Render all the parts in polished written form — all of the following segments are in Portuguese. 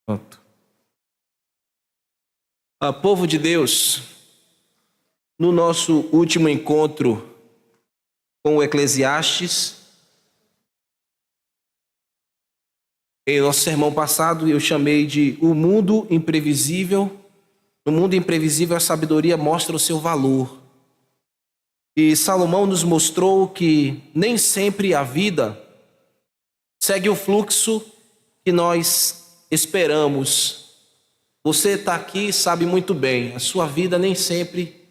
Pronto. Povo de Deus, no nosso último encontro com o Eclesiastes, em nosso sermão passado eu chamei de o mundo imprevisível. No mundo imprevisível a sabedoria mostra o seu valor. E Salomão nos mostrou que nem sempre a vida segue o fluxo que nós esperamos. Você está aqui e sabe muito bem, a sua vida nem sempre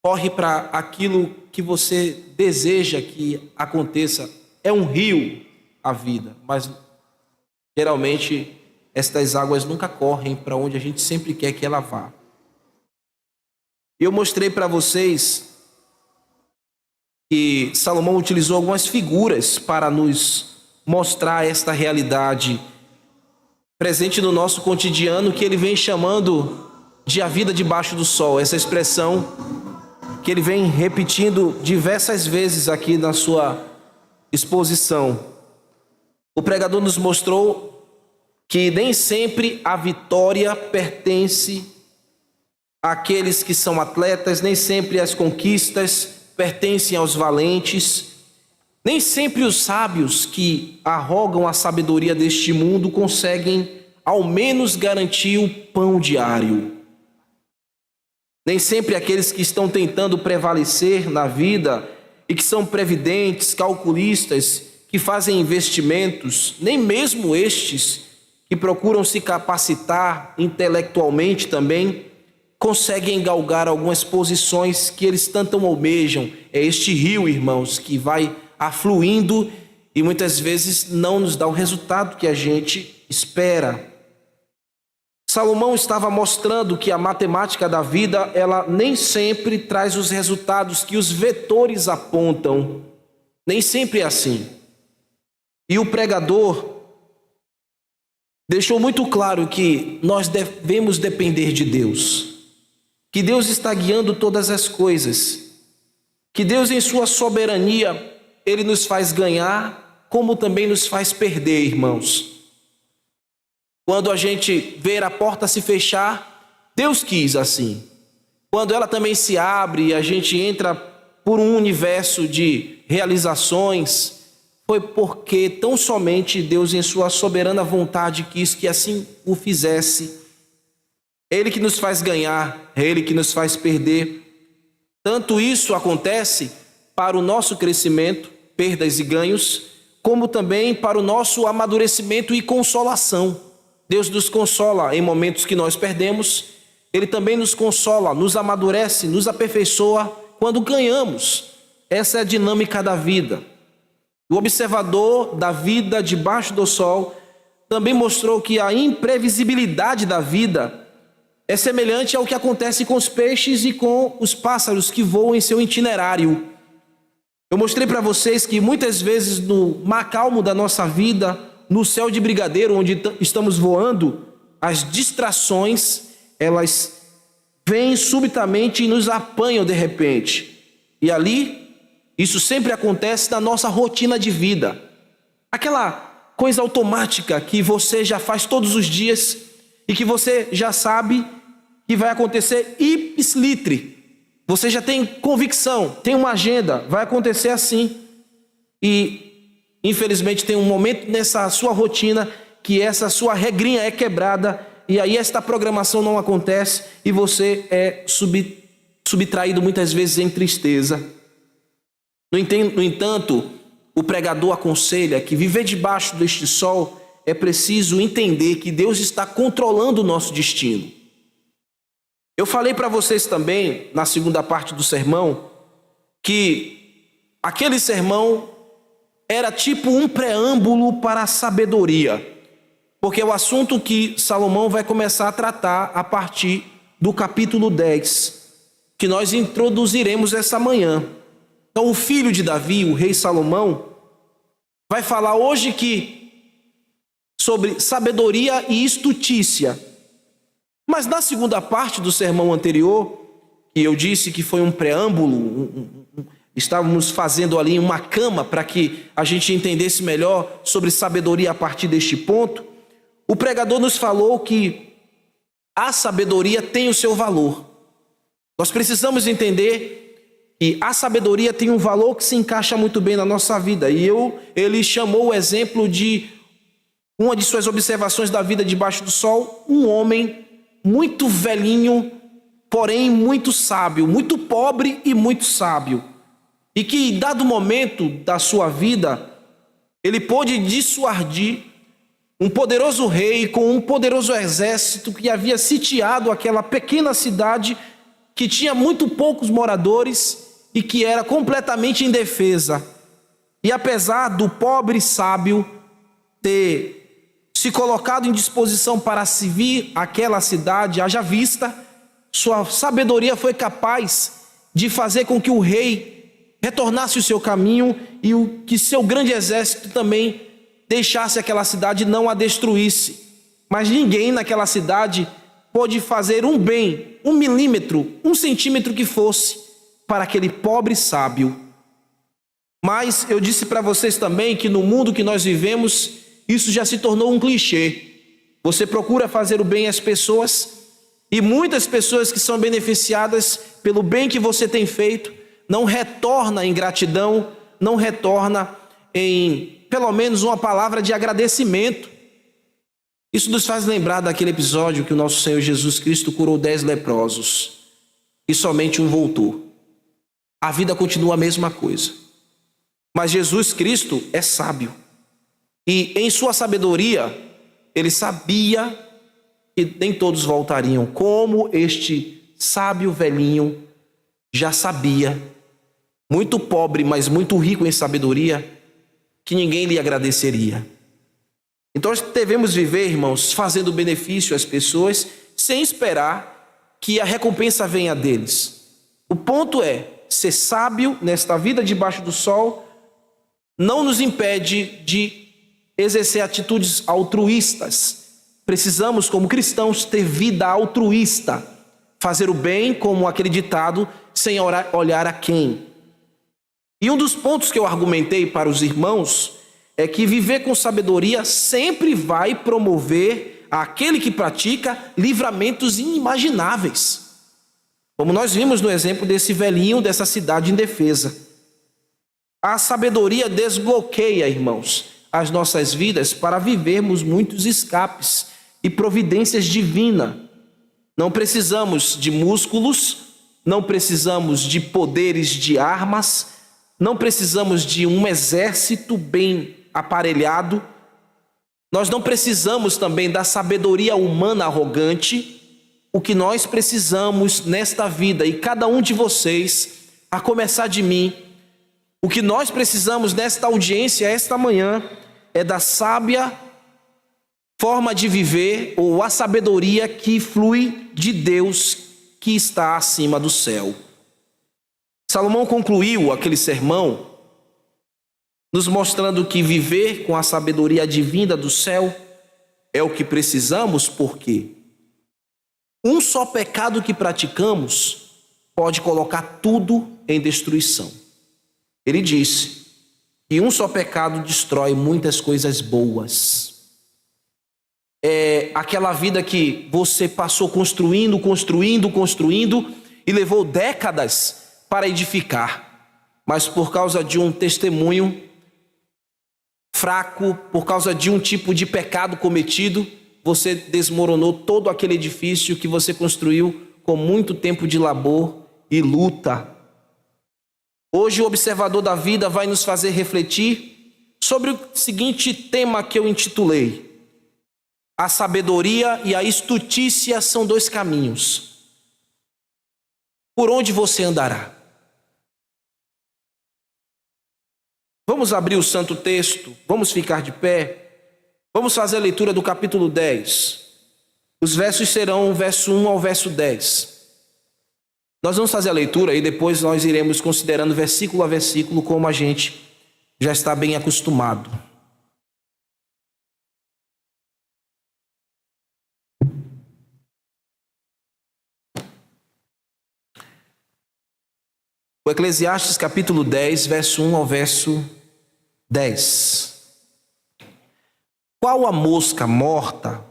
corre para aquilo que você deseja que aconteça. É um rio a vida, mas geralmente estas águas nunca correm para onde a gente sempre quer que ela vá. Eu mostrei para vocês que Salomão utilizou algumas figuras para nos mostrar esta realidade presente no nosso cotidiano, que ele vem chamando de a vida debaixo do sol. Essa expressão que ele vem repetindo diversas vezes aqui na sua exposição. O pregador nos mostrou que nem sempre a vitória pertence àqueles que são atletas, nem sempre as conquistas pertencem aos valentes, nem sempre os sábios que arrogam a sabedoria deste mundo conseguem ao menos garantir o pão diário. Nem sempre aqueles que estão tentando prevalecer na vida e que são previdentes, calculistas, que fazem investimentos, nem mesmo estes que procuram se capacitar intelectualmente também, conseguem galgar algumas posições que eles tanto almejam. É este rio, irmãos, que vai afluindo e muitas vezes não nos dá o resultado que a gente espera. Salomão estava mostrando que a matemática da vida, ela nem sempre traz os resultados que os vetores apontam. Nem sempre é assim. E o pregador deixou muito claro que nós devemos depender de Deus. Que Deus está guiando todas as coisas. Que Deus, em sua soberania, Ele nos faz ganhar, como também nos faz perder, irmãos. Quando a gente ver a porta se fechar, Deus quis assim. Quando ela também se abre e a gente entra por um universo de realizações, foi porque tão somente Deus, em sua soberana vontade, quis que assim o fizesse. É Ele que nos faz ganhar, é Ele que nos faz perder. Tanto isso acontece para o nosso crescimento, perdas e ganhos, como também para o nosso amadurecimento e consolação. Deus nos consola em momentos que nós perdemos, Ele também nos consola, nos amadurece, nos aperfeiçoa quando ganhamos. Essa é a dinâmica da vida. O observador da vida debaixo do sol também mostrou que a imprevisibilidade da vida é semelhante ao que acontece com os peixes e com os pássaros que voam em seu itinerário. Eu mostrei para vocês que muitas vezes no mar calmo da nossa vida, no céu de brigadeiro onde estamos voando, as distrações, elas vêm subitamente e nos apanham de repente. E ali, isso sempre acontece na nossa rotina de vida. Aquela coisa automática que você já faz todos os dias e que você já sabe que vai acontecer ipsis literi. Você já tem convicção, tem uma agenda, vai acontecer assim. E infelizmente tem um momento nessa sua rotina que essa sua regrinha é quebrada e aí esta programação não acontece e você é subtraído muitas vezes em tristeza. No entanto, o pregador aconselha que viver debaixo deste sol é preciso entender que Deus está controlando o nosso destino. Eu falei para vocês também, na segunda parte do sermão, que aquele sermão era tipo um preâmbulo para a sabedoria, porque é o assunto que Salomão vai começar a tratar a partir do capítulo 10, que nós introduziremos essa manhã. Então o filho de Davi, o rei Salomão, vai falar hoje sobre sabedoria e estutícia. Mas na segunda parte do sermão anterior, que eu disse que foi um preâmbulo, estávamos fazendo ali uma cama para que a gente entendesse melhor sobre sabedoria a partir deste ponto, o pregador nos falou que a sabedoria tem o seu valor. Nós precisamos entender que a sabedoria tem um valor que se encaixa muito bem na nossa vida. E ele chamou o exemplo de uma de suas observações da vida debaixo do sol, um homem muito velhinho, porém muito sábio, muito pobre e muito sábio. E que, em dado momento da sua vida, ele pôde dissuadir um poderoso rei com um poderoso exército que havia sitiado aquela pequena cidade que tinha muito poucos moradores e que era completamente indefesa. E apesar do pobre sábio ter se colocado em disposição para servir aquela cidade, haja vista, sua sabedoria foi capaz de fazer com que o rei retornasse o seu caminho e que seu grande exército também deixasse aquela cidade e não a destruísse. Mas ninguém naquela cidade pôde fazer um bem, 1 milímetro, 1 centímetro que fosse, para aquele pobre sábio. Mas eu disse para vocês também que no mundo que nós vivemos, isso já se tornou um clichê. Você procura fazer o bem às pessoas e muitas pessoas que são beneficiadas pelo bem que você tem feito não retorna em gratidão, não retorna em pelo menos uma palavra de agradecimento. Isso nos faz lembrar daquele episódio que o nosso Senhor Jesus Cristo curou 10 leprosos e somente um voltou. A vida continua a mesma coisa. Mas Jesus Cristo é sábio. E em sua sabedoria, ele sabia que nem todos voltariam, como este sábio velhinho já sabia, muito pobre, mas muito rico em sabedoria, que ninguém lhe agradeceria. Então nós devemos viver, irmãos, fazendo benefício às pessoas, sem esperar que a recompensa venha deles. O ponto é, ser sábio nesta vida debaixo do sol não nos impede de exercer atitudes altruístas. Precisamos, como cristãos, ter vida altruísta, fazer o bem, como aquele ditado, sem olhar a quem. E um dos pontos que eu argumentei para os irmãos é que viver com sabedoria sempre vai promover àquele que pratica livramentos inimagináveis. Como nós vimos no exemplo desse velhinho dessa cidade indefesa. A sabedoria desbloqueia, irmãos, as nossas vidas para vivermos muitos escapes e providências divinas. Não precisamos de músculos, não precisamos de poderes de armas, não precisamos de um exército bem aparelhado. Nós não precisamos também da sabedoria humana arrogante. O que nós precisamos nesta vida, e cada um de vocês, a começar de mim, o que nós precisamos nesta audiência, esta manhã, é da sábia forma de viver, ou a sabedoria que flui de Deus que está acima do céu. Salomão concluiu aquele sermão nos mostrando que viver com a sabedoria divina do céu é o que precisamos, porque um só pecado que praticamos pode colocar tudo em destruição. Ele disse que um só pecado destrói muitas coisas boas. É aquela vida que você passou construindo e levou décadas para edificar, mas por causa de um testemunho fraco, por causa de um tipo de pecado cometido, você desmoronou todo aquele edifício que você construiu com muito tempo de labor e luta. Hoje o observador da vida vai nos fazer refletir sobre o seguinte tema que eu intitulei: a sabedoria e a estutícia são 2 caminhos. Por onde você andará? Vamos abrir o santo texto, vamos ficar de pé, vamos fazer a leitura do capítulo 10. Os versos serão o verso 1 ao verso 10. Nós vamos fazer a leitura e depois nós iremos considerando versículo a versículo, como a gente já está bem acostumado. O Eclesiastes capítulo 10, verso 1 ao verso 10. Qual a mosca morta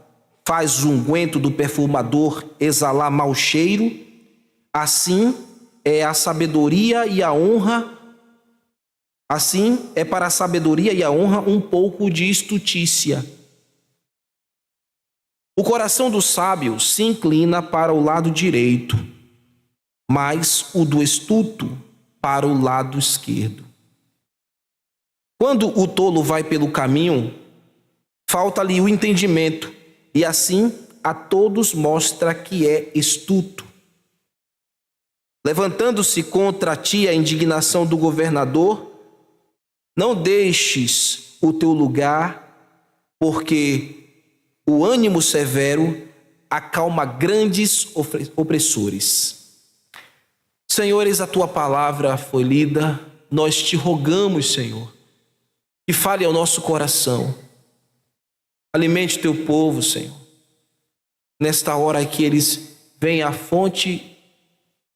faz o unguento do perfumador exalar mau cheiro? Assim é a sabedoria e a honra. Assim é para a sabedoria e a honra um pouco de estutícia. O coração do sábio se inclina para o lado direito, mas o do estulto para o lado esquerdo. Quando o tolo vai pelo caminho, falta-lhe o entendimento, e assim a todos mostra que é estulto. Levantando-se contra ti a indignação do governador, não deixes o teu lugar, porque o ânimo severo acalma grandes opressores. Senhores, a tua palavra foi lida, nós te rogamos, Senhor, que fale ao nosso coração. Alimente o teu povo, Senhor. Nesta hora que eles vêm à fonte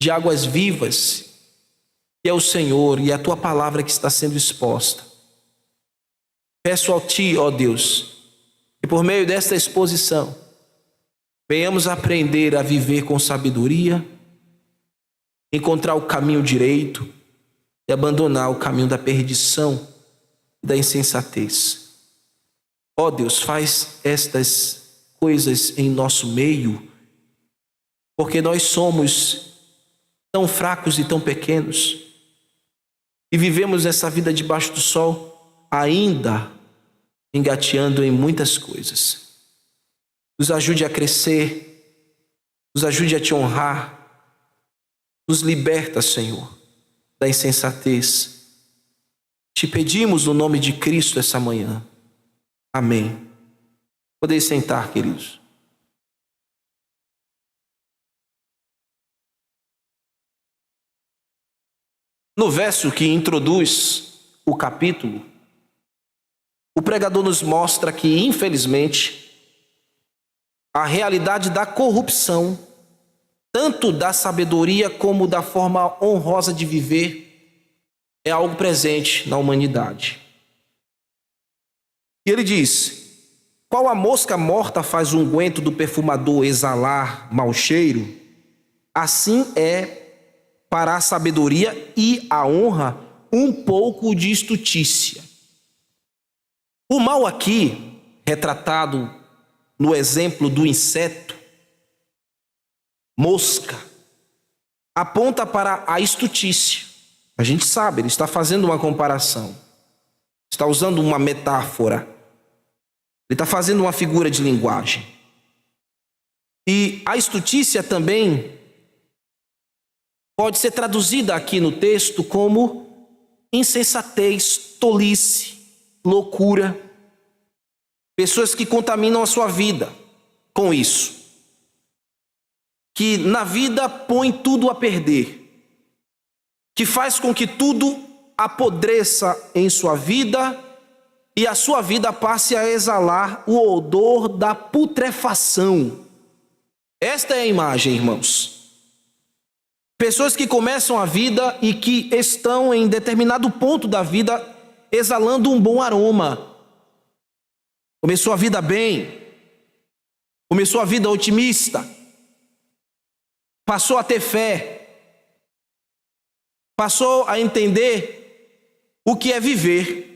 de águas vivas, que é o Senhor e a tua palavra que está sendo exposta. Peço a ti, ó Deus, que por meio desta exposição venhamos aprender a viver com sabedoria, encontrar o caminho direito e abandonar o caminho da perdição e da insensatez. Ó Deus, faz estas coisas em nosso meio, porque nós somos tão fracos e tão pequenos e vivemos essa vida debaixo do sol ainda engateando em muitas coisas. Nos ajude a crescer, nos ajude a te honrar, nos liberta, Senhor, da insensatez. Te pedimos no nome de Cristo essa manhã. Amém. Podeis sentar, queridos. No verso que introduz o capítulo, o pregador nos mostra que, infelizmente, a realidade da corrupção, tanto da sabedoria como da forma honrosa de viver, é algo presente na humanidade. E ele diz: qual a mosca morta faz o unguento do perfumador exalar mau cheiro? Assim é para a sabedoria e a honra um pouco de estutícia. O mal aqui, retratado no exemplo do inseto, mosca, aponta para a estutícia. A gente sabe, ele está fazendo uma comparação, está usando uma metáfora, ele está fazendo uma figura de linguagem. E a estutícia também pode ser traduzida aqui no texto como insensatez, tolice, loucura. Pessoas que contaminam a sua vida com isso, que na vida põe tudo a perder, que faz com que tudo apodreça em sua vida e a sua vida passe a exalar o odor da putrefação. Esta é a imagem, irmãos. Pessoas que começam a vida e que estão em determinado ponto da vida exalando um bom aroma. Começou a vida bem, começou a vida otimista, passou a ter fé, passou a entender o que é viver,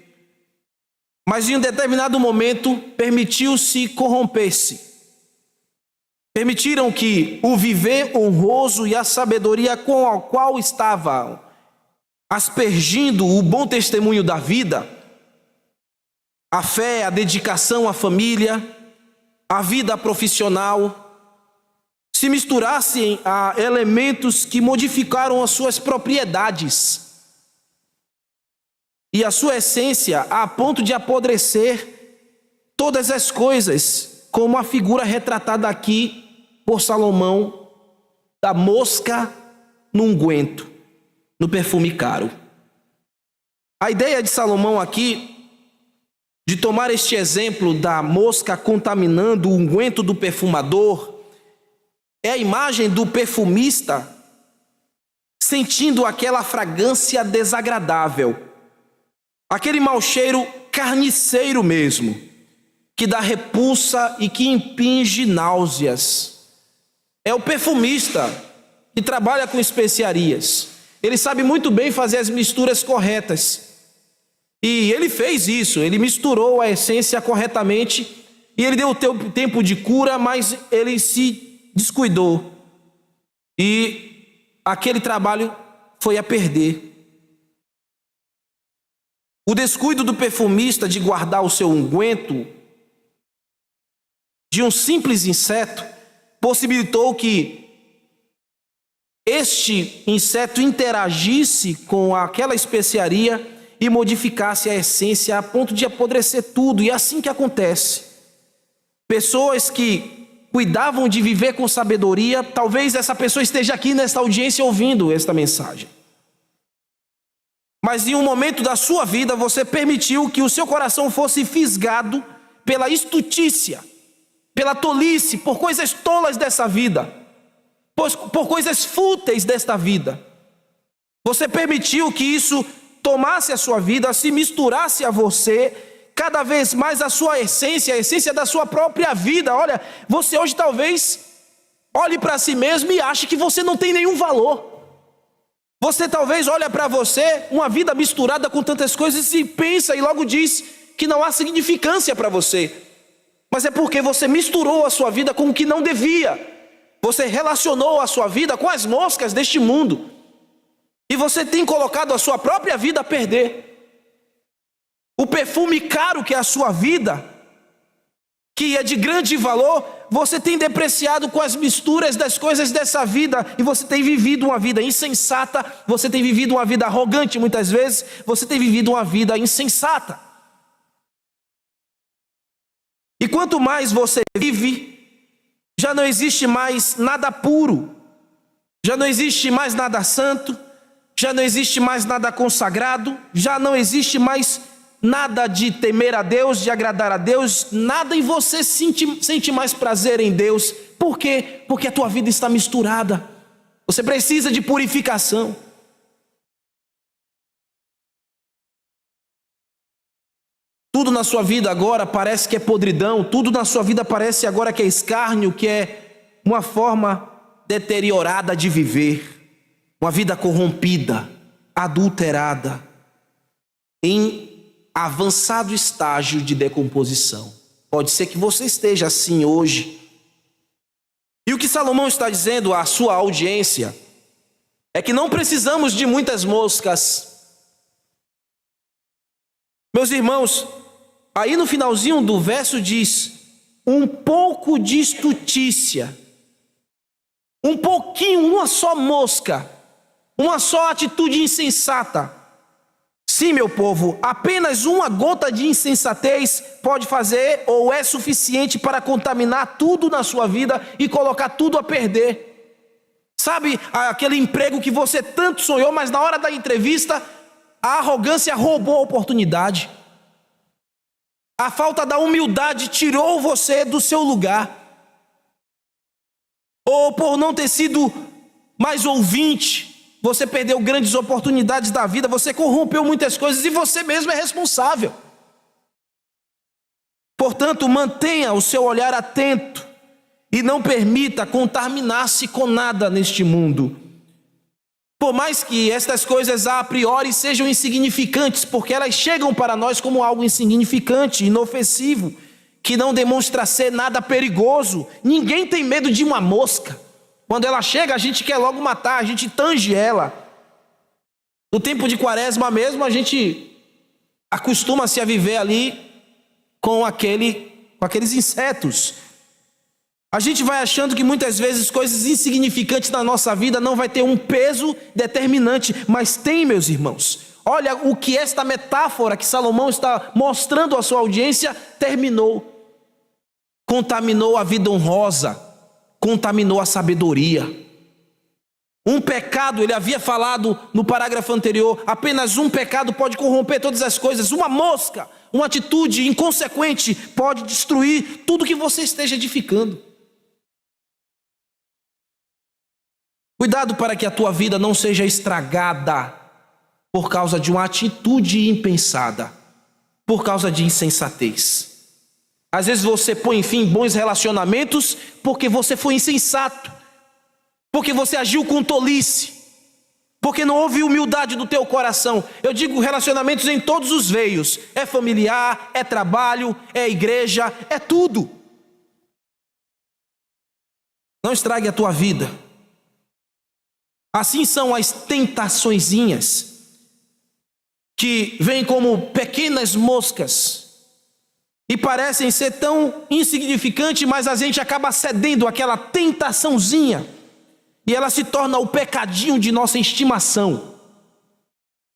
mas em um determinado momento permitiu-se corromper-se. Permitiram que o viver honroso e a sabedoria com a qual estavam aspergindo o bom testemunho da vida, a fé, a dedicação à família, a vida profissional, se misturassem a elementos que modificaram as suas propriedades e a sua essência a ponto de apodrecer todas as coisas, como a figura retratada aqui por Salomão da mosca no unguento, no perfume caro. A ideia de Salomão aqui de tomar este exemplo da mosca contaminando o unguento do perfumador é a imagem do perfumista sentindo aquela fragrância desagradável, aquele mau cheiro carniceiro mesmo, que dá repulsa e que impinge náuseas. É o perfumista que trabalha com especiarias. Ele sabe muito bem fazer as misturas corretas. E ele fez isso, ele misturou a essência corretamente e ele deu o tempo de cura, mas ele se descuidou. E aquele trabalho foi a perder. O descuido do perfumista de guardar o seu unguento de um simples inseto possibilitou que este inseto interagisse com aquela especiaria e modificasse a essência a ponto de apodrecer tudo. E é assim que acontece. Pessoas que cuidavam de viver com sabedoria, talvez essa pessoa esteja aqui nesta audiência ouvindo esta mensagem. Mas em um momento da sua vida você permitiu que o seu coração fosse fisgado pela estutícia, pela tolice, por coisas tolas dessa vida, por coisas fúteis desta vida. Você permitiu que isso tomasse a sua vida, se misturasse a você, cada vez mais a sua essência, a essência da sua própria vida. Olha, você hoje talvez olhe para si mesmo e ache que você não tem nenhum valor. Você talvez olha para você, uma vida misturada com tantas coisas, e pensa e logo diz que não há significância para você. Mas é porque você misturou a sua vida com o que não devia. Você relacionou a sua vida com as moscas deste mundo. E você tem colocado a sua própria vida a perder. O perfume caro que é a sua vida, que é de grande valor, você tem depreciado com as misturas das coisas dessa vida. E você tem vivido uma vida insensata. Você tem vivido uma vida arrogante muitas vezes. Você tem vivido uma vida insensata. E quanto mais você vive, já não existe mais nada puro, já não existe mais nada santo, já não existe mais nada consagrado, já não existe mais nada de temer a Deus, de agradar a Deus, nada em você sente mais prazer em Deus. Por quê? Porque a tua vida está misturada. Você precisa de purificação. Tudo na sua vida agora parece que é podridão, tudo na sua vida parece agora que é escárnio, que é uma forma deteriorada de viver, uma vida corrompida, adulterada, em avançado estágio de decomposição. Pode ser que você esteja assim hoje. E o que Salomão está dizendo à sua audiência é que não precisamos de muitas moscas. Meus irmãos, aí no finalzinho do verso diz: um pouco de estutícia, um pouquinho, uma só mosca, uma só atitude insensata. Sim, meu povo, apenas uma gota de insensatez pode fazer ou é suficiente para contaminar tudo na sua vida e colocar tudo a perder. Sabe aquele emprego que você tanto sonhou, mas na hora da entrevista a arrogância roubou a oportunidade. A falta da humildade tirou você do seu lugar. Ou por não ter sido mais ouvinte, você perdeu grandes oportunidades da vida, você corrompeu muitas coisas e você mesmo é responsável. Portanto, mantenha o seu olhar atento e não permita contaminar-se com nada neste mundo. Por mais que estas coisas a priori sejam insignificantes, porque elas chegam para nós como algo insignificante, inofensivo, que não demonstra ser nada perigoso. Ninguém tem medo de uma mosca. Quando ela chega, a gente quer logo matar, a gente tange ela. No tempo de quaresma mesmo, a gente acostuma-se a viver ali com aqueles insetos. A gente vai achando que muitas vezes coisas insignificantes na nossa vida não vai ter um peso determinante, mas tem, meus irmãos. Olha o que esta metáfora que Salomão está mostrando à sua audiência terminou. Contaminou a vida honrosa, contaminou a sabedoria. Um pecado, ele havia falado no parágrafo anterior, apenas um pecado pode corromper todas as coisas. Uma mosca, uma atitude inconsequente pode destruir tudo que você esteja edificando. Cuidado para que a tua vida não seja estragada por causa de uma atitude impensada, por causa de insensatez. Às vezes você põe fim em bons relacionamentos porque você foi insensato, porque você agiu com tolice, porque não houve humildade do teu coração. Eu digo relacionamentos em todos os veios. É familiar, é trabalho, é igreja, é tudo. Não estrague a tua vida. Assim são as tentaçõezinhas que vêm como pequenas moscas e parecem ser tão insignificantes, mas a gente acaba cedendo àquela tentaçãozinha e ela se torna o pecadinho de nossa estimação.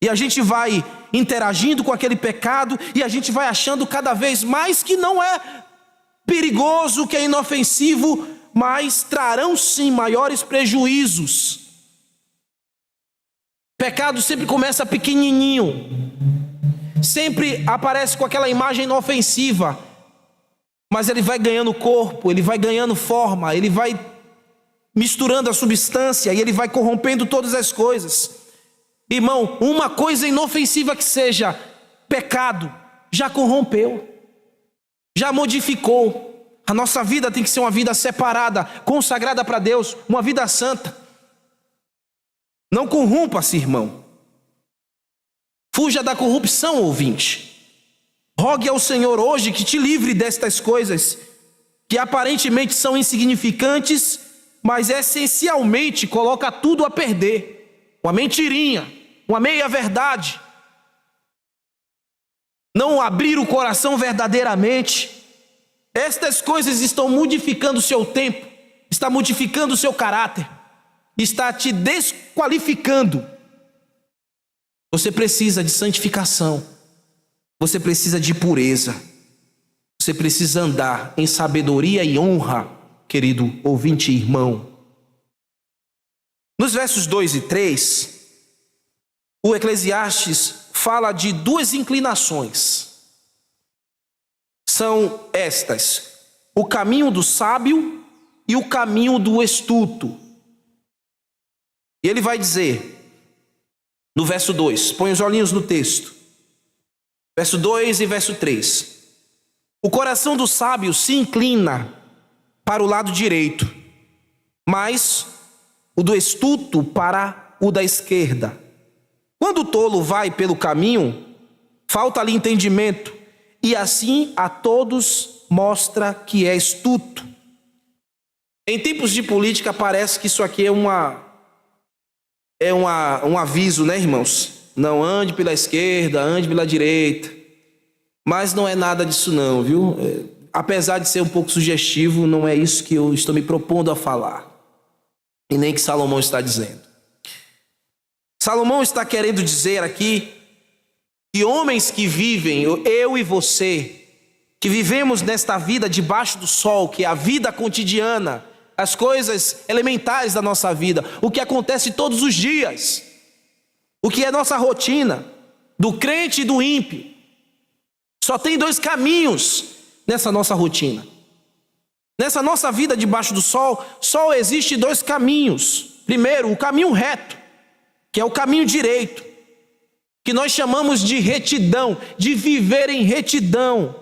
E a gente vai interagindo com aquele pecado e a gente vai achando cada vez mais que não é perigoso, que é inofensivo, mas trarão sim maiores prejuízos. Pecado sempre começa pequenininho, sempre aparece com aquela imagem inofensiva, mas ele vai ganhando corpo, ele vai ganhando forma, ele vai misturando a substância e ele vai corrompendo todas as coisas. Irmão, uma coisa inofensiva que seja, pecado, já corrompeu, já modificou. A nossa vida tem que ser uma vida separada, consagrada para Deus, uma vida santa. Não corrompa-se, irmão. Fuja da corrupção, ouvinte. Rogue ao Senhor hoje que te livre destas coisas que aparentemente são insignificantes, mas essencialmente coloca tudo a perder. Uma mentirinha, uma meia-verdade. Não abrir o coração verdadeiramente. Estas coisas estão modificando o seu tempo, está modificando o seu caráter, está te desqualificando. Você precisa de santificação, você precisa de pureza, você precisa andar em sabedoria e honra, querido ouvinte e irmão. Nos versos 2 e 3, o Eclesiastes fala de duas inclinações. São estas: o caminho do sábio e o caminho do astuto. E ele vai dizer, no verso 2, põe os olhinhos no texto, verso 2 e verso 3: o coração do sábio se inclina para o lado direito, mas o do astuto para o da esquerda. Quando o tolo vai pelo caminho, falta-lhe entendimento, e assim a todos mostra que é astuto. Em tempos de política parece que isso aqui é um aviso, né, irmãos? Não ande pela esquerda, ande pela direita. Mas não é nada disso não, viu? Apesar de ser um pouco sugestivo, não é isso que eu estou me propondo a falar. E nem que Salomão está dizendo. Salomão está querendo dizer aqui que homens que vivem, eu e você, que vivemos nesta vida debaixo do sol, que é a vida cotidiana, as coisas elementares da nossa vida, o que acontece todos os dias, o que é nossa rotina, do crente e do ímpio. Só tem dois caminhos nessa nossa rotina. Nessa nossa vida debaixo do sol, só existe dois caminhos. Primeiro, o caminho reto, que é o caminho direito, que nós chamamos de retidão, de viver em retidão.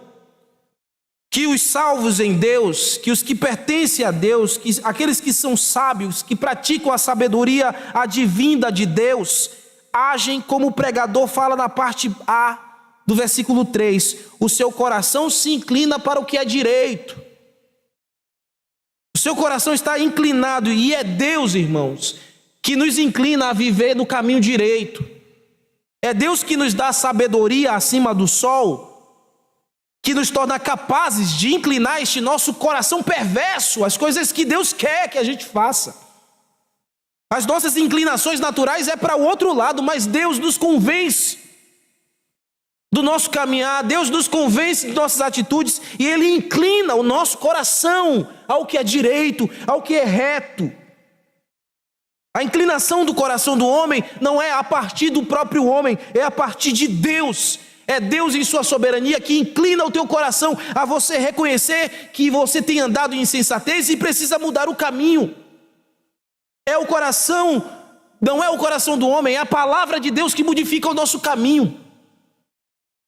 Que os salvos em Deus, que os que pertencem a Deus, que aqueles que são sábios, que praticam a sabedoria advinda de Deus, agem como o pregador fala na parte A do versículo 3. O seu coração se inclina para o que é direito. O seu coração está inclinado, e é Deus, irmãos, que nos inclina a viver no caminho direito. É Deus que nos dá sabedoria acima do sol, que nos torna capazes de inclinar este nosso coração perverso às coisas que Deus quer que a gente faça. As nossas inclinações naturais é para o outro lado, mas Deus nos convence do nosso caminhar, Deus nos convence de nossas atitudes, e Ele inclina o nosso coração ao que é direito, ao que é reto. A inclinação do coração do homem não é a partir do próprio homem, é a partir de Deus. É Deus em sua soberania que inclina o teu coração a você reconhecer que você tem andado em insensatez e precisa mudar o caminho. É o coração, não é o coração do homem, é a palavra de Deus que modifica o nosso caminho.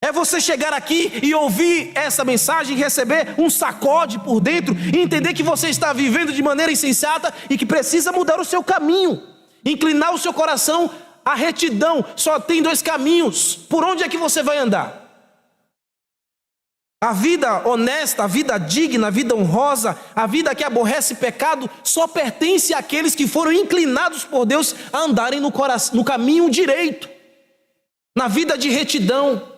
É você chegar aqui e ouvir essa mensagem, receber um sacode por dentro e entender que você está vivendo de maneira insensata e que precisa mudar o seu caminho, inclinar o seu coração à retidão. Só tem dois caminhos. Por onde é que você vai andar? A vida honesta, a vida digna, a vida honrosa, a vida que aborrece pecado, só pertence àqueles que foram inclinados por Deus a andarem no caminho direito, na vida de retidão,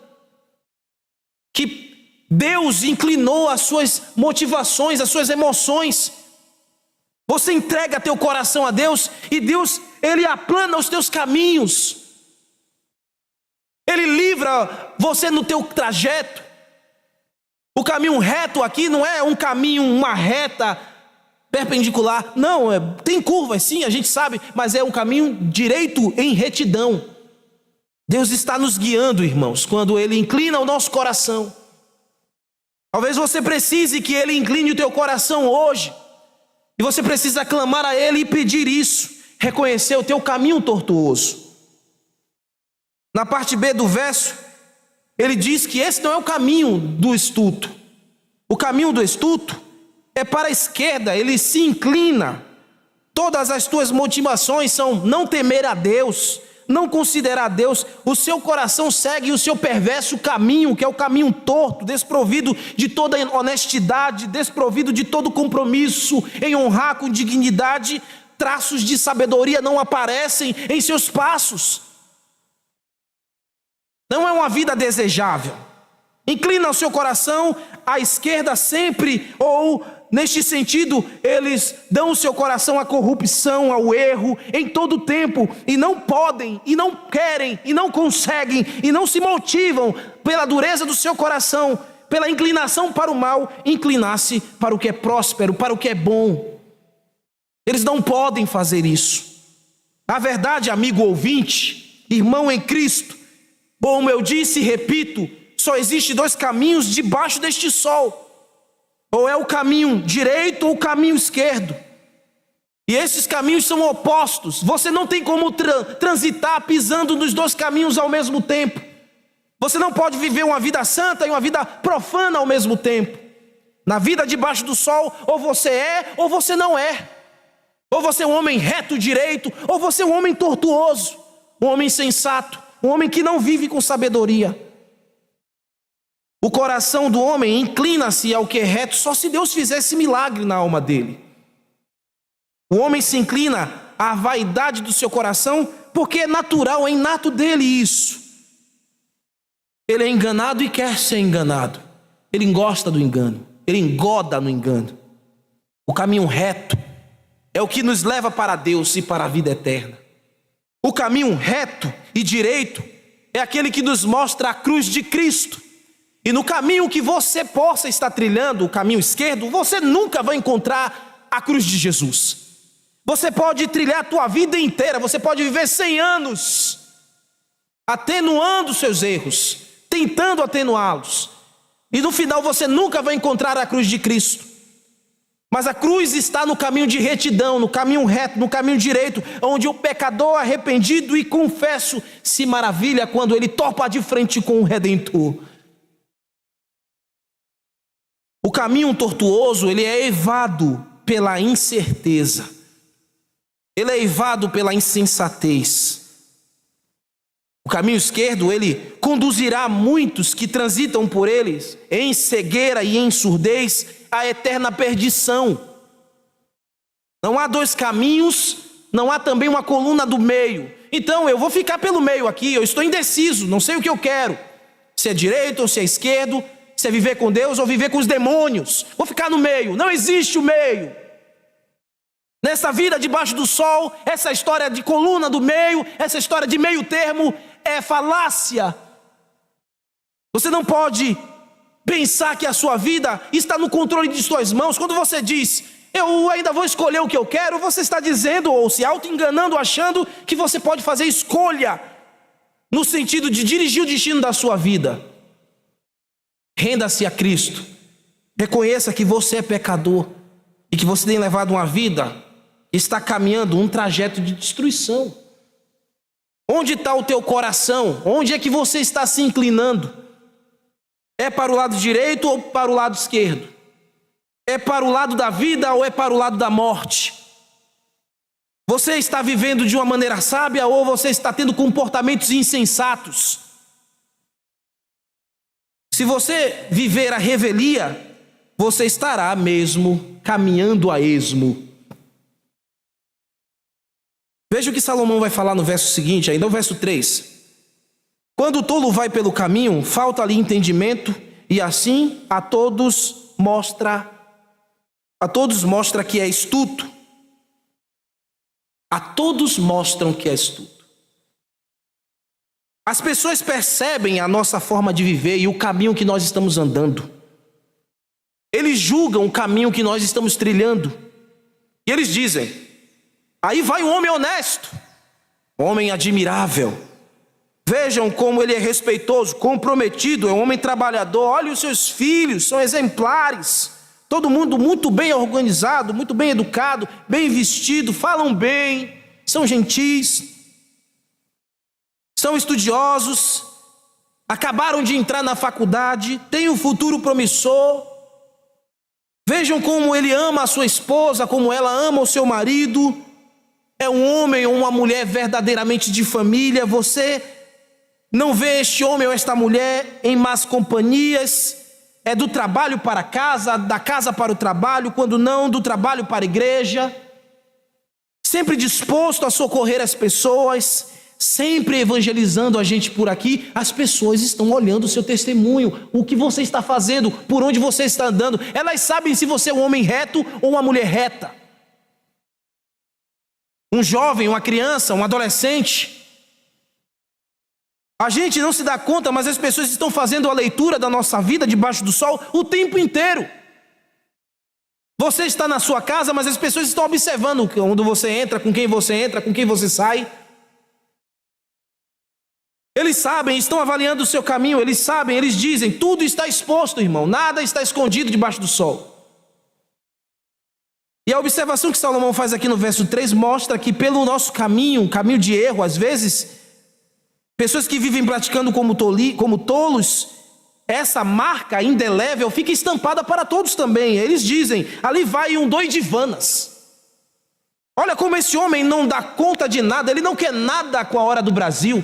que Deus inclinou as suas motivações, as suas emoções. Você entrega teu coração a Deus e Deus, Ele aplana os teus caminhos. Ele livra você no teu trajeto. O caminho reto aqui não é um caminho, uma reta perpendicular. Não, tem curvas sim, a gente sabe, mas é um caminho direito em retidão. Deus está nos guiando, irmãos, quando Ele inclina o nosso coração. Talvez você precise que Ele incline o teu coração hoje. E você precisa clamar a Ele e pedir isso. Reconhecer o teu caminho tortuoso. Na parte B do verso, ele diz que esse não é o caminho do estulto. O caminho do estulto é para a esquerda, ele se inclina. Todas as tuas motivações são não temer a Deus, não considerar Deus. O seu coração segue o seu perverso caminho, que é o caminho torto, desprovido de toda honestidade, desprovido de todo compromisso em honrar com dignidade. Traços de sabedoria não aparecem em seus passos. Não é uma vida desejável. Inclina o seu coração à esquerda sempre, ou neste sentido, eles dão o seu coração à corrupção, ao erro, em todo tempo, e não podem, e não querem, e não conseguem, e não se motivam pela dureza do seu coração, pela inclinação para o mal, inclinar-se para o que é próspero, para o que é bom. Eles não podem fazer isso. A verdade, amigo ouvinte, irmão em Cristo, como eu disse e repito, só existem dois caminhos debaixo deste sol. Ou é o caminho direito ou o caminho esquerdo. E esses caminhos são opostos. Você não tem como transitar pisando nos dois caminhos ao mesmo tempo. Você não pode viver uma vida santa e uma vida profana ao mesmo tempo. Na vida debaixo do sol, ou você é ou você não é. Ou você é um homem reto direito, ou você é um homem tortuoso, um homem insensato. Um homem que não vive com sabedoria. O coração do homem inclina-se ao que é reto só se Deus fizesse milagre na alma dele. O homem se inclina à vaidade do seu coração porque é natural, é inato dele isso. Ele é enganado e quer ser enganado. Ele gosta do engano. Ele engoda no engano. O caminho reto é o que nos leva para Deus e para a vida eterna. O caminho reto e direito é aquele que nos mostra a cruz de Cristo. E no caminho que você possa estar trilhando, o caminho esquerdo, você nunca vai encontrar a cruz de Jesus. Você pode trilhar a tua vida inteira, você pode viver 100 anos, atenuando seus erros, tentando atenuá-los. E no final você nunca vai encontrar a cruz de Cristo. Mas a cruz está no caminho de retidão, no caminho reto, no caminho direito, onde o pecador arrependido e confesso se maravilha quando ele topa de frente com o Redentor. O caminho tortuoso, ele é eivado pela incerteza. Ele é eivado pela insensatez. O caminho esquerdo, ele conduzirá muitos que transitam por eles em cegueira e em surdez à eterna perdição. Não há dois caminhos, não há também uma coluna do meio. Então eu vou ficar pelo meio aqui, eu estou indeciso, não sei o que eu quero. Se é direito ou se é esquerdo, se é viver com Deus ou viver com os demônios. Vou ficar no meio, não existe o meio. Nessa vida debaixo do sol, essa história de coluna do meio, essa história de meio termo é falácia. Você não pode pensar que a sua vida está no controle de suas mãos. Quando você diz, eu ainda vou escolher o que eu quero, você está dizendo ou se auto-enganando, achando que você pode fazer escolha no sentido de dirigir o destino da sua vida. Renda-se a Cristo. Reconheça que você é pecador e que você tem levado uma vida, está caminhando um trajeto de destruição. Onde está o teu coração? Onde é que você está se inclinando? É para o lado direito ou para o lado esquerdo? É para o lado da vida ou é para o lado da morte? Você está vivendo de uma maneira sábia ou você está tendo comportamentos insensatos? Se você viver a revelia, você estará mesmo caminhando a esmo. Veja o que Salomão vai falar no verso seguinte, ainda o verso 3. Quando o tolo vai pelo caminho, falta-lhe entendimento, e assim a todos mostra que é astuto. A todos mostram que é astuto. As pessoas percebem a nossa forma de viver e o caminho que nós estamos andando. Eles julgam o caminho que nós estamos trilhando. E eles dizem: aí vai um homem honesto, um homem admirável. Vejam como ele é respeitoso, comprometido, é um homem trabalhador. Olha os seus filhos, são exemplares. Todo mundo muito bem organizado, muito bem educado, bem vestido, falam bem, são gentis, são estudiosos, acabaram de entrar na faculdade, têm um futuro promissor. Vejam como ele ama a sua esposa, como ela ama o seu marido. É um homem ou uma mulher verdadeiramente de família. Você não vê este homem ou esta mulher em más companhias. É do trabalho para a casa, da casa para o trabalho, quando não, do trabalho para a igreja. Sempre disposto a socorrer as pessoas, sempre evangelizando a gente por aqui. As pessoas estão olhando o seu testemunho, o que você está fazendo, por onde você está andando. Elas sabem se você é um homem reto ou uma mulher reta. Um jovem, uma criança, um adolescente. A gente não se dá conta, mas as pessoas estão fazendo a leitura da nossa vida debaixo do sol o tempo inteiro. Você está na sua casa, mas as pessoas estão observando onde você entra, com quem você sai. Eles sabem, estão avaliando o seu caminho, eles sabem, eles dizem, tudo está exposto, irmão, nada está escondido debaixo do sol. E a observação que Salomão faz aqui no verso 3 mostra que pelo nosso caminho, um caminho de erro, às vezes, pessoas que vivem praticando como tolos, essa marca indelével fica estampada para todos também. Eles dizem, ali vai um doidivanas. Olha como esse homem não dá conta de nada, ele não quer nada com a hora do Brasil.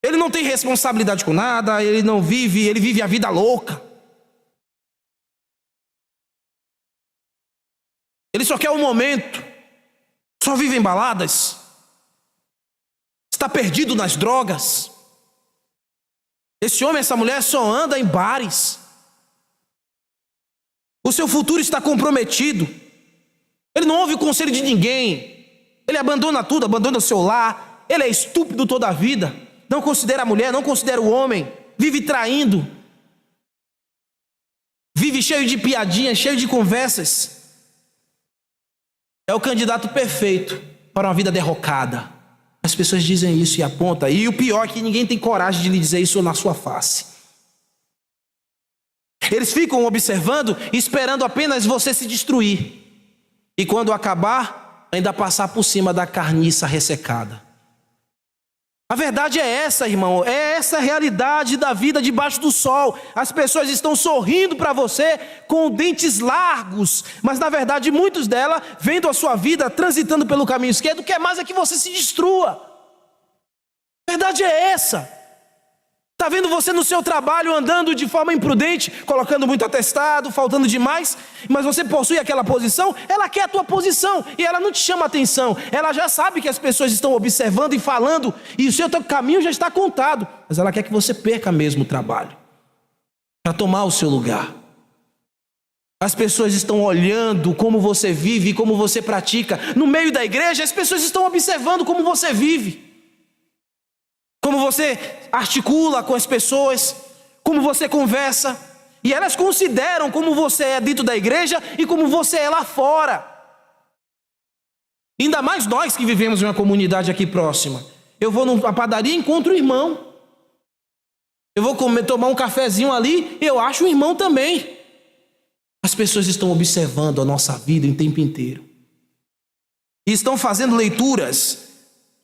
Ele não tem responsabilidade com nada, ele vive a vida louca. Ele só quer um momento, só vive em baladas, está perdido nas drogas. Esse homem, essa mulher só anda em bares. O seu futuro está comprometido. Ele não ouve o conselho de ninguém. Ele abandona tudo, abandona o seu lar. Ele é estúpido toda a vida. Não considera a mulher, não considera o homem. Vive traindo. Vive cheio de piadinhas, cheio de conversas. É o candidato perfeito para uma vida derrocada. As pessoas dizem isso e apontam. E o pior é que ninguém tem coragem de lhe dizer isso na sua face. Eles ficam observando, esperando apenas você se destruir. E quando acabar, ainda passar por cima da carniça ressecada. A verdade é essa, irmão. É essa a realidade da vida debaixo do sol. As pessoas estão sorrindo para você com dentes largos. Mas na verdade muitos delas, vendo a sua vida transitando pelo caminho esquerdo, quer mais é que você se destrua. A verdade é essa. Está vendo você no seu trabalho andando de forma imprudente, colocando muito atestado, faltando demais, mas você possui aquela posição, ela quer a tua posição e ela não te chama atenção. Ela já sabe que as pessoas estão observando e falando e o seu caminho já está contado, mas ela quer que você perca mesmo o trabalho para tomar o seu lugar. As pessoas estão olhando como você vive, como você pratica. No meio da igreja, as pessoas estão observando como você vive. Como você articula com as pessoas, como você conversa. E elas consideram como você é dentro da igreja e como você é lá fora. Ainda mais nós que vivemos em uma comunidade aqui próxima. Eu vou numa padaria e encontro um irmão. Eu vou tomar um cafezinho ali e eu acho um irmão também. As pessoas estão observando a nossa vida em tempo inteiro. E estão fazendo leituras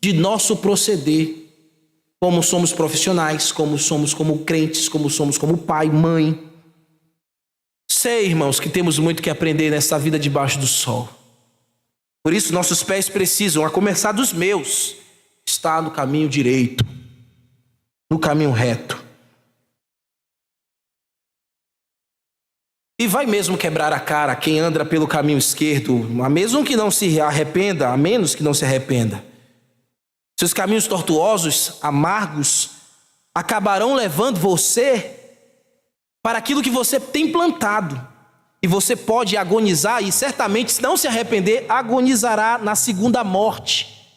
de nosso proceder. como somos profissionais, como somos como crentes, como somos como pai, mãe. Sei, irmãos, que temos muito que aprender nessa vida debaixo do sol. Por isso, nossos pés precisam, a começar dos meus, estar no caminho direito, no caminho reto. E vai mesmo quebrar a cara quem anda pelo caminho esquerdo, a mesmo que não se arrependa, a menos que não se arrependa. Seus caminhos tortuosos, amargos, acabarão levando você para aquilo que você tem plantado. E você pode agonizar e certamente, se não se arrepender, agonizará na segunda morte.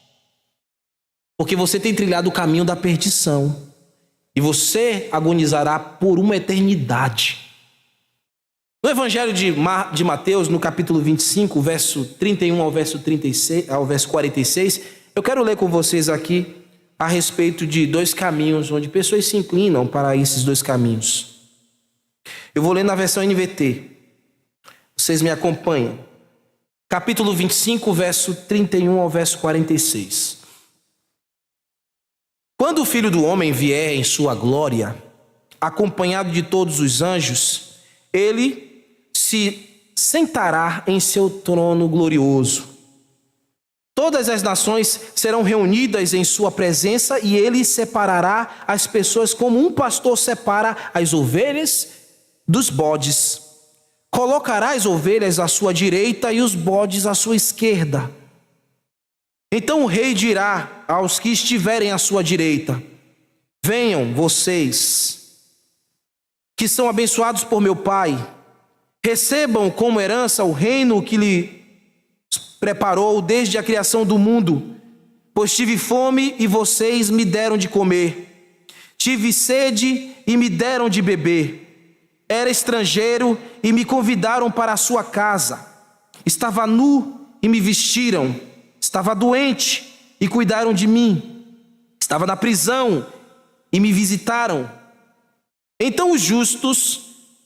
Porque você tem trilhado o caminho da perdição. E você agonizará por uma eternidade. No Evangelho de Mateus, no capítulo 25, verso 31 ao verso 36, ao verso 46, eu quero ler com vocês aqui a respeito de dois caminhos, onde pessoas se inclinam para esses dois caminhos. Eu vou ler na versão NVT. Vocês me acompanham. Capítulo 25, verso 31 ao verso 46. Quando o Filho do Homem vier em sua glória, acompanhado de todos os anjos, ele se sentará em seu trono glorioso. Todas as nações serão reunidas em sua presença e ele separará as pessoas como um pastor separa as ovelhas dos bodes. Colocará as ovelhas à sua direita e os bodes à sua esquerda. Então o rei dirá aos que estiverem à sua direita: venham vocês, que são abençoados por meu Pai, recebam como herança o reino que lhe preparou desde a criação do mundo. Pois tive fome e vocês me deram de comer, tive sede e me deram de beber, era estrangeiro e me convidaram para a sua casa, estava nu e me vestiram, estava doente e cuidaram de mim, estava na prisão e me visitaram. Então os justos,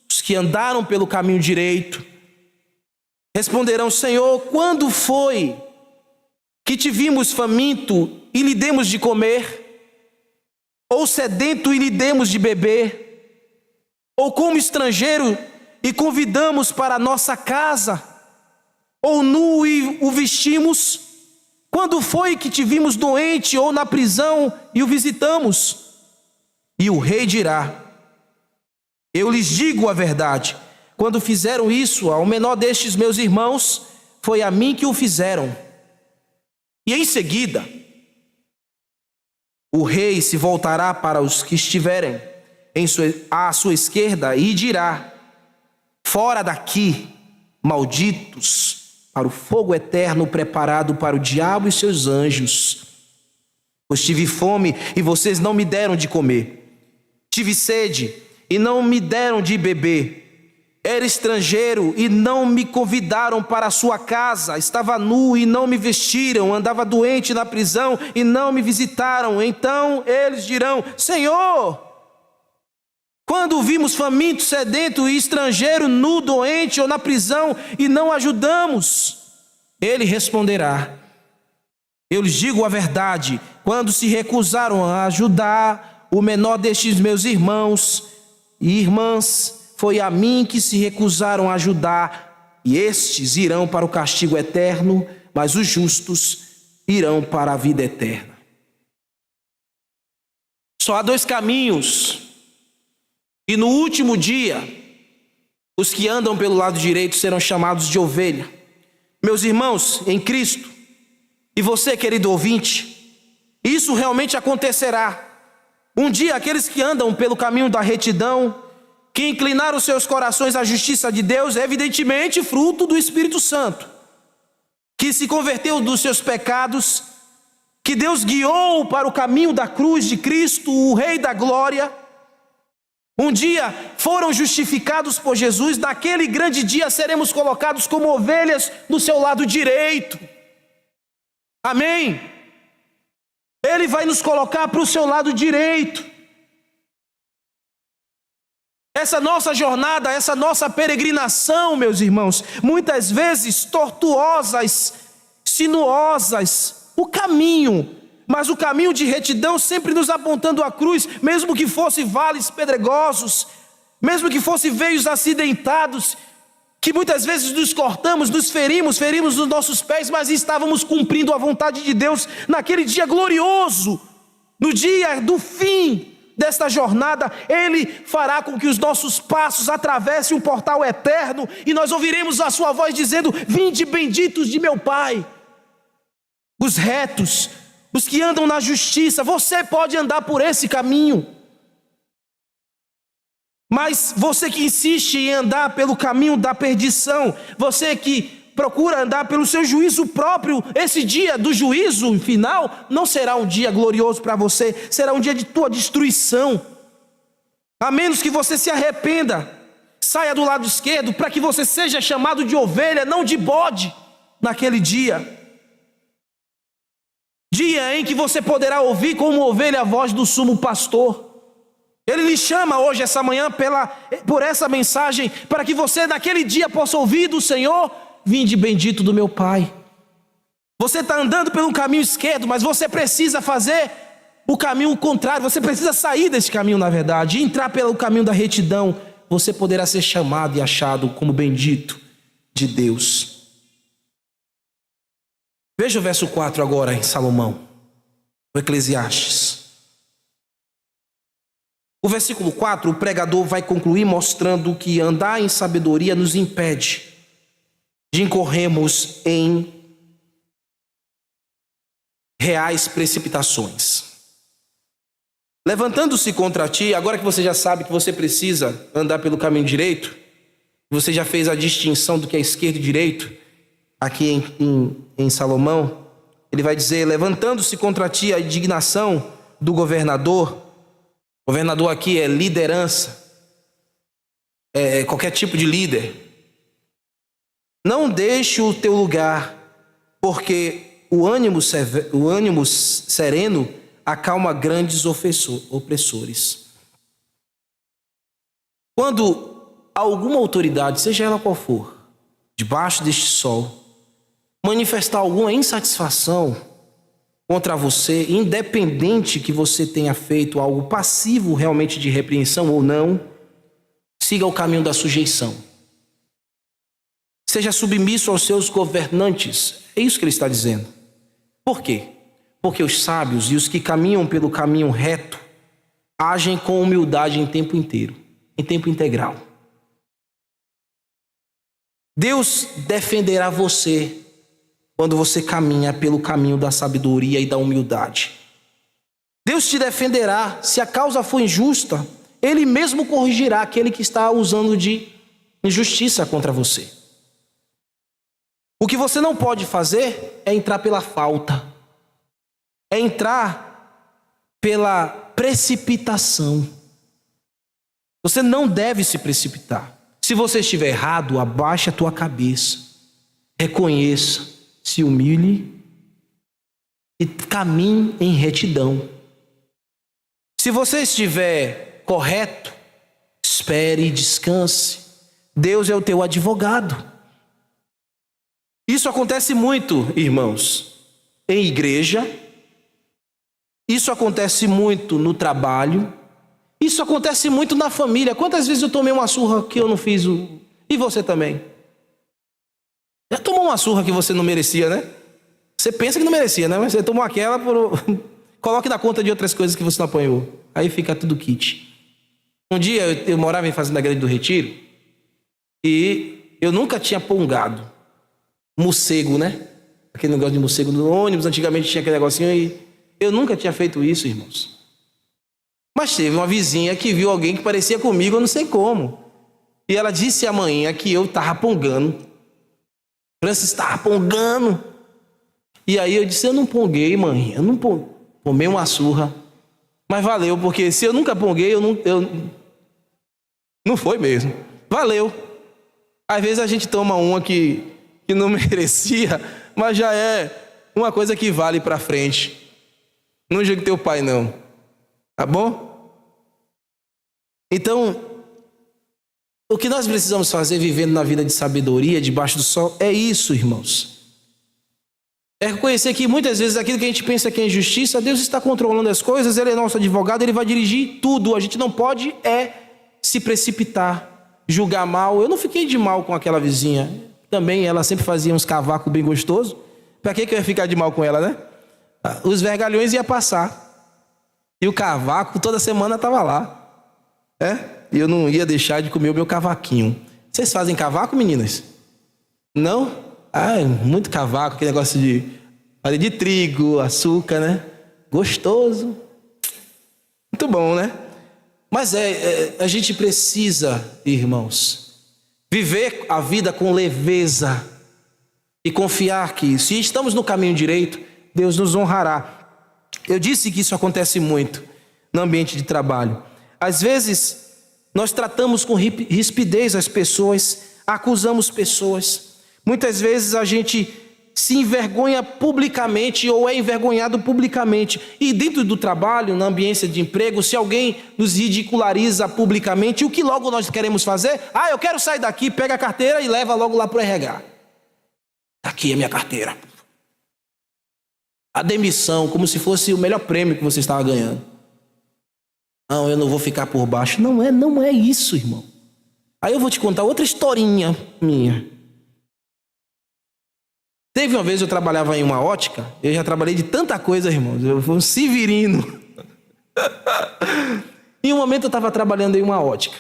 os que andaram pelo caminho direito, responderão: Senhor, quando foi que te vimos faminto e lhe demos de comer? Ou sedento e lhe demos de beber? Ou como estrangeiro e convidamos para a nossa casa? Ou nu e o vestimos? Quando foi que te vimos doente ou na prisão e o visitamos? E o rei dirá: eu lhes digo a verdade, quando fizeram isso ao menor destes meus irmãos, foi a mim que o fizeram. E em seguida, o rei se voltará para os que estiverem à sua esquerda e dirá: fora daqui, malditos, para o fogo eterno preparado para o diabo e seus anjos. Pois tive fome e vocês não me deram de comer, tive sede e não me deram de beber, era estrangeiro e não me convidaram para a sua casa, estava nu e não me vestiram, andava doente na prisão e não me visitaram. Então eles dirão: Senhor, quando o vimos faminto, sedento e estrangeiro, nu, doente ou na prisão e não ajudamos? Ele responderá: eu lhes digo a verdade, quando se recusaram a ajudar o menor destes meus irmãos e irmãs, foi a mim que se recusaram a ajudar, e estes irão para o castigo eterno, mas os justos irão para a vida eterna. Só há dois caminhos, e no último dia, os que andam pelo lado direito serão chamados de ovelha. Meus irmãos em Cristo, e você, querido ouvinte, isso realmente acontecerá. Um dia, aqueles que andam pelo caminho da retidão, que inclinaram seus corações à justiça de Deus, é evidentemente fruto do Espírito Santo, que se converteu dos seus pecados, que Deus guiou para o caminho da cruz de Cristo, o Rei da Glória. Um dia foram justificados por Jesus, naquele grande dia seremos colocados como ovelhas no seu lado direito. Amém? Ele vai nos colocar para o seu lado direito. Essa nossa jornada, essa nossa peregrinação, meus irmãos, muitas vezes tortuosas, sinuosas, o caminho mas o caminho de retidão sempre nos apontando à cruz, mesmo que fosse vales pedregosos, mesmo que fosse veios acidentados, que muitas vezes nos cortamos, nos ferimos os nossos pés, mas estávamos cumprindo a vontade de Deus naquele dia glorioso, no dia do fim desta jornada. Ele fará com que os nossos passos atravessem um portal eterno, e nós ouviremos a sua voz dizendo: vinde benditos de meu Pai. Os retos, os que andam na justiça. Você pode andar por esse caminho, mas você que insiste em andar pelo caminho da perdição, você que procura andar pelo seu juízo próprio, esse dia do juízo final não será um dia glorioso para você, será um dia de tua destruição. A menos que você se arrependa, saia do lado esquerdo, para que você seja chamado de ovelha, não de bode, naquele dia. Dia em que você poderá ouvir como ovelha a voz do sumo pastor. Ele lhe chama hoje, essa manhã, por essa mensagem, para que você naquele dia possa ouvir do Senhor: vinde bendito do meu Pai. Você está andando pelo caminho esquerdo, mas você precisa fazer o caminho contrário. Você precisa sair desse caminho, na verdade, e entrar pelo caminho da retidão. Você poderá ser chamado e achado como bendito de Deus. Veja o verso 4 agora em Salomão, o Eclesiastes. O versículo 4, o pregador vai concluir mostrando que andar em sabedoria nos impede de incorrermos em reais precipitações. Levantando-se contra ti, agora que você já sabe que você precisa andar pelo caminho direito, você já fez a distinção do que é esquerdo e direito, aqui em Salomão, ele vai dizer: levantando-se contra ti a indignação do governador. Governador aqui é liderança, é qualquer tipo de líder. Não deixe o teu lugar, porque o ânimo sereno acalma grandes opressores. Quando alguma autoridade, seja ela qual for, debaixo deste sol, manifestar alguma insatisfação contra você, independente que você tenha feito algo passivo realmente de repreensão ou não, siga o caminho da sujeição. Seja submisso aos seus governantes. É isso que ele está dizendo. Por quê? Porque os sábios e os que caminham pelo caminho reto agem com humildade em tempo inteiro, em tempo integral. Deus defenderá você quando você caminha pelo caminho da sabedoria e da humildade. Deus te defenderá. Se a causa for injusta, Ele mesmo corrigirá aquele que está usando de injustiça contra você. O que você não pode fazer é entrar pela falta, é entrar pela precipitação. Você não deve se precipitar. Se você estiver errado, abaixe a tua cabeça, reconheça, se humilhe e caminhe em retidão. Se você estiver correto, espere e descanse. Deus é o teu advogado. Isso acontece muito, irmãos, em igreja. Isso acontece muito no trabalho. Isso acontece muito na família. Quantas vezes eu tomei uma surra que eu não fiz? E você também? Já tomou uma surra que você não merecia, né? Você pensa que não merecia, né? Mas você tomou aquela por... Coloque na conta de outras coisas que você não apanhou. Aí fica tudo kit. Um dia eu morava em Fazenda Grande do Retiro e eu nunca tinha pongado morcego, né? Aquele negócio de morcego no ônibus, antigamente tinha aquele negocinho e eu nunca tinha feito isso, irmãos. Mas teve uma vizinha que viu alguém que parecia comigo, eu não sei como. E ela disse à manhã que eu estava pongando. Francis estava pongando. E aí eu disse: eu não ponguei, mãe. Eu não tomei uma surra. Mas valeu, porque se eu nunca ponguei, não foi mesmo. Valeu. Às vezes a gente toma uma que não merecia, mas já é uma coisa que vale para frente. Não julgue teu pai, não. Tá bom? Então, o que nós precisamos fazer vivendo na vida de sabedoria, debaixo do sol, é isso, irmãos. É reconhecer que muitas vezes aquilo que a gente pensa que é injustiça, Deus está controlando as coisas, Ele é nosso advogado, Ele vai dirigir tudo. A gente não pode se precipitar, julgar mal. Eu não fiquei de mal com aquela vizinha. Também ela sempre fazia uns cavacos bem gostosos. Para que eu ia ficar de mal com ela, né? Os vergalhões iam passar. E o cavaco toda semana estava lá. E eu não ia deixar de comer o meu cavaquinho. Vocês fazem cavaco, meninas? Não? Muito cavaco, aquele negócio de farinha de trigo, açúcar, né? Gostoso. Muito bom, né? Mas a gente precisa, irmãos, viver a vida com leveza e confiar que, se estamos no caminho direito, Deus nos honrará. Eu disse que isso acontece muito no ambiente de trabalho. Às vezes, nós tratamos com rispidez as pessoas, acusamos pessoas. Muitas vezes a gente se envergonha publicamente ou é envergonhado publicamente. E dentro do trabalho, na ambiência de emprego, se alguém nos ridiculariza publicamente, o que logo nós queremos fazer? Eu quero sair daqui, pega a carteira e leva logo lá para o RH. Aqui é minha carteira. A demissão, como se fosse o melhor prêmio que você estava ganhando. Não, eu não vou ficar por baixo. Não é isso, irmão. Aí eu vou te contar outra historinha minha. Teve uma vez eu trabalhava em uma ótica. Eu já trabalhei de tanta coisa, irmãos. Eu fui um severino. Em um momento eu estava trabalhando em uma ótica.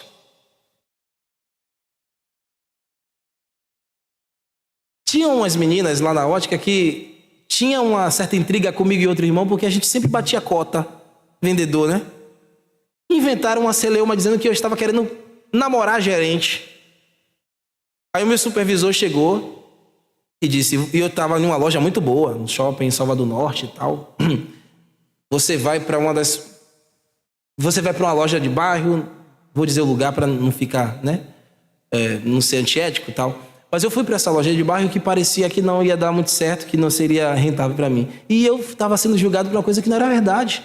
Tinha umas meninas lá na ótica que tinha uma certa intriga comigo e outro irmão, porque a gente sempre batia cota, vendedor, né? Inventaram uma celeuma dizendo que eu estava querendo namorar a gerente. Aí o meu supervisor chegou e disse, e eu estava em uma loja muito boa, no shopping em Salvador Norte e tal. Você vai para uma loja de bairro, vou dizer o lugar para não ficar, né? Não ser antiético e tal. Mas eu fui para essa loja de bairro que parecia que não ia dar muito certo, que não seria rentável para mim. E eu estava sendo julgado por uma coisa que não era verdade.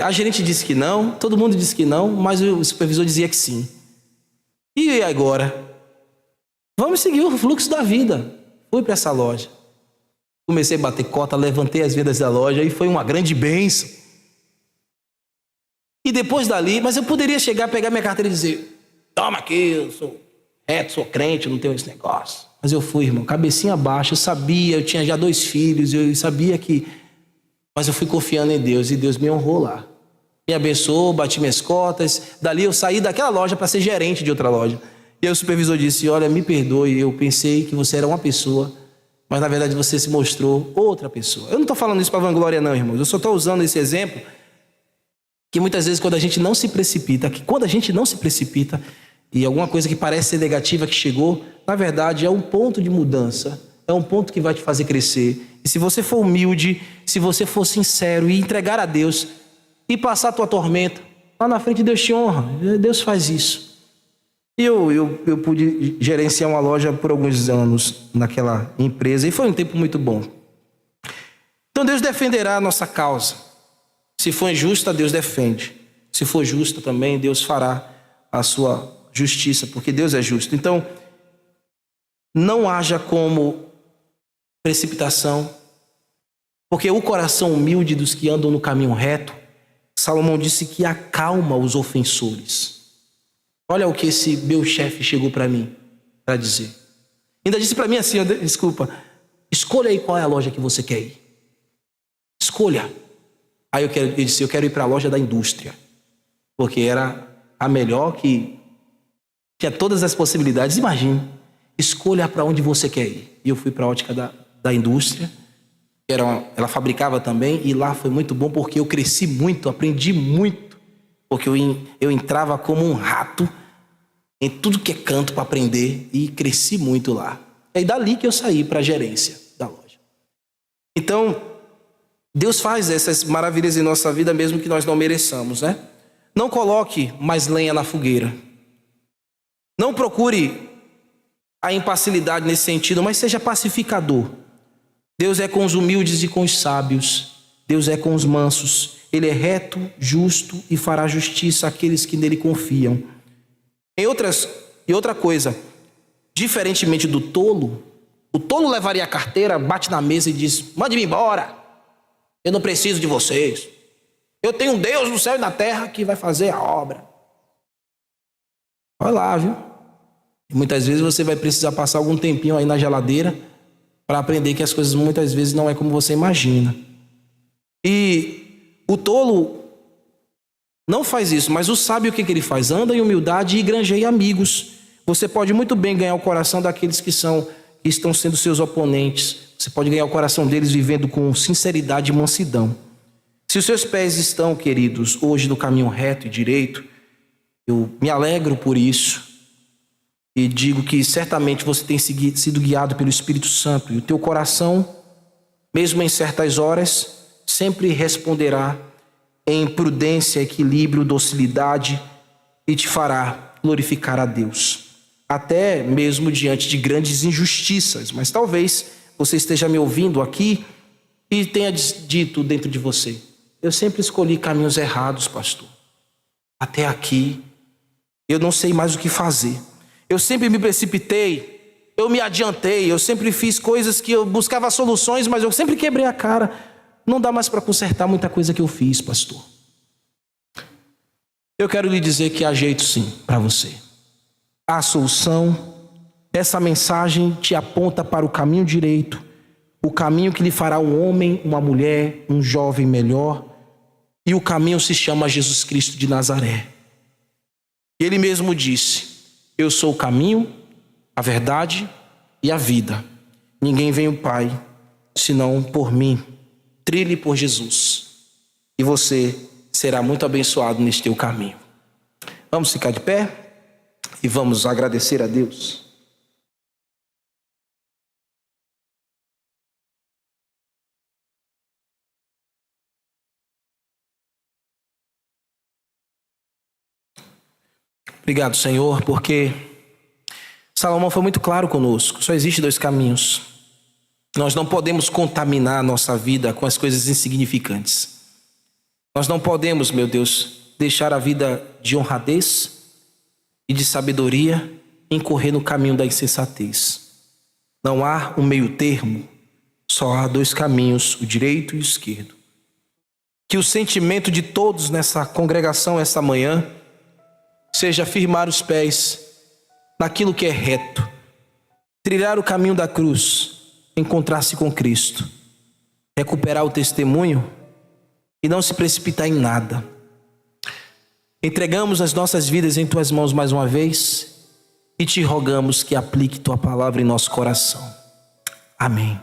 A gerente disse que não, todo mundo disse que não, mas o supervisor dizia que sim. E agora? Vamos seguir o fluxo da vida. Fui para essa loja. Comecei a bater cota, levantei as vendas da loja e foi uma grande bênção. E depois dali, mas eu poderia chegar, pegar minha carteira e dizer, toma aqui, eu sou reto, sou crente, não tenho esse negócio. Mas eu fui, irmão, cabecinha baixa, eu sabia, eu tinha já 2 filhos, eu sabia que... Mas eu fui confiando em Deus e Deus me honrou lá. Me abençoou, bati minhas cotas. Dali eu saí daquela loja para ser gerente de outra loja. E aí o supervisor disse, olha, me perdoe, eu pensei que você era uma pessoa, mas na verdade você se mostrou outra pessoa. Eu não estou falando isso para vanglória não, irmãos. Eu só estou usando esse exemplo que muitas vezes quando a gente não se precipita, e alguma coisa que parece ser negativa que chegou, na verdade é um ponto de mudança, é um ponto que vai te fazer crescer. E se você for humilde, se você for sincero e entregar a Deus e passar a tua tormenta, lá na frente Deus te honra, Deus faz isso. E eu pude gerenciar uma loja por alguns anos naquela empresa e foi um tempo muito bom. Então Deus defenderá a nossa causa. Se for injusta, Deus defende. Se for justa também, Deus fará a sua justiça, porque Deus é justo. Então, não haja como precipitação, porque o coração humilde dos que andam no caminho reto, Salomão disse que acalma os ofensores. Olha o que esse meu chefe chegou para mim para dizer. Ainda disse para mim assim, desculpa, escolha aí qual é a loja que você quer ir. Escolha. Aí eu disse, eu quero ir para a loja da indústria, porque era a melhor, que tinha todas as possibilidades. Imagine, escolha para onde você quer ir. E eu fui para a ótica da indústria, ela fabricava também, e lá foi muito bom porque eu cresci muito, aprendi muito, porque eu entrava como um rato em tudo que é canto para aprender e cresci muito lá. É dali que eu saí para a gerência da loja. Então, Deus faz essas maravilhas em nossa vida mesmo que nós não mereçamos, né? Não coloque mais lenha na fogueira. Não procure a impacibilidade nesse sentido, mas seja pacificador. Deus é com os humildes e com os sábios. Deus é com os mansos. Ele é reto, justo e fará justiça àqueles que nele confiam. E outra coisa, diferentemente do tolo, O tolo levaria a carteira, bate na mesa e diz: mande-me embora, eu não preciso de vocês. Eu tenho um Deus no céu e na terra que vai fazer a obra. Olha lá, viu? E muitas vezes você vai precisar passar algum tempinho aí na geladeira para aprender que as coisas muitas vezes não é como você imagina. E o tolo não faz isso, mas o sábio o que ele faz? Anda em humildade e granjeia amigos. Você pode muito bem ganhar o coração daqueles que estão sendo seus oponentes. Você pode ganhar o coração deles vivendo com sinceridade e mansidão. Se os seus pés estão, queridos, hoje no caminho reto e direito, eu me alegro por isso. E digo que certamente você tem sido guiado pelo Espírito Santo. E o teu coração, mesmo em certas horas, sempre responderá em prudência, equilíbrio, docilidade e te fará glorificar a Deus. Até mesmo diante de grandes injustiças. Mas talvez você esteja me ouvindo aqui e tenha dito dentro de você: eu sempre escolhi caminhos errados, pastor. Até aqui eu não sei mais o que fazer. Eu sempre me precipitei, eu me adiantei, eu sempre fiz coisas que eu buscava soluções, mas eu sempre quebrei a cara. Não dá mais para consertar muita coisa que eu fiz, pastor. Eu quero lhe dizer que há jeito sim para você. Há solução. Essa mensagem te aponta para o caminho direito, o caminho que lhe fará um homem, uma mulher, um jovem melhor. E o caminho se chama Jesus Cristo de Nazaré. Ele mesmo disse: eu sou o caminho, a verdade e a vida. Ninguém vem ao Pai senão por mim. Trilhe por Jesus e você será muito abençoado neste teu caminho. Vamos ficar de pé e vamos agradecer a Deus. Obrigado, Senhor, porque Salomão foi muito claro conosco. Só existe dois caminhos. Nós não podemos contaminar a nossa vida com as coisas insignificantes. Nós não podemos, meu Deus, deixar a vida de honradez e de sabedoria incorrer no caminho da insensatez. Não há um meio termo, só há dois caminhos, o direito e o esquerdo. Que o sentimento de todos nessa congregação esta manhã seja firmar os pés naquilo que é reto, trilhar o caminho da cruz, encontrar-se com Cristo, recuperar o testemunho e não se precipitar em nada. Entregamos as nossas vidas em tuas mãos mais uma vez e te rogamos que aplique tua palavra em nosso coração. Amém.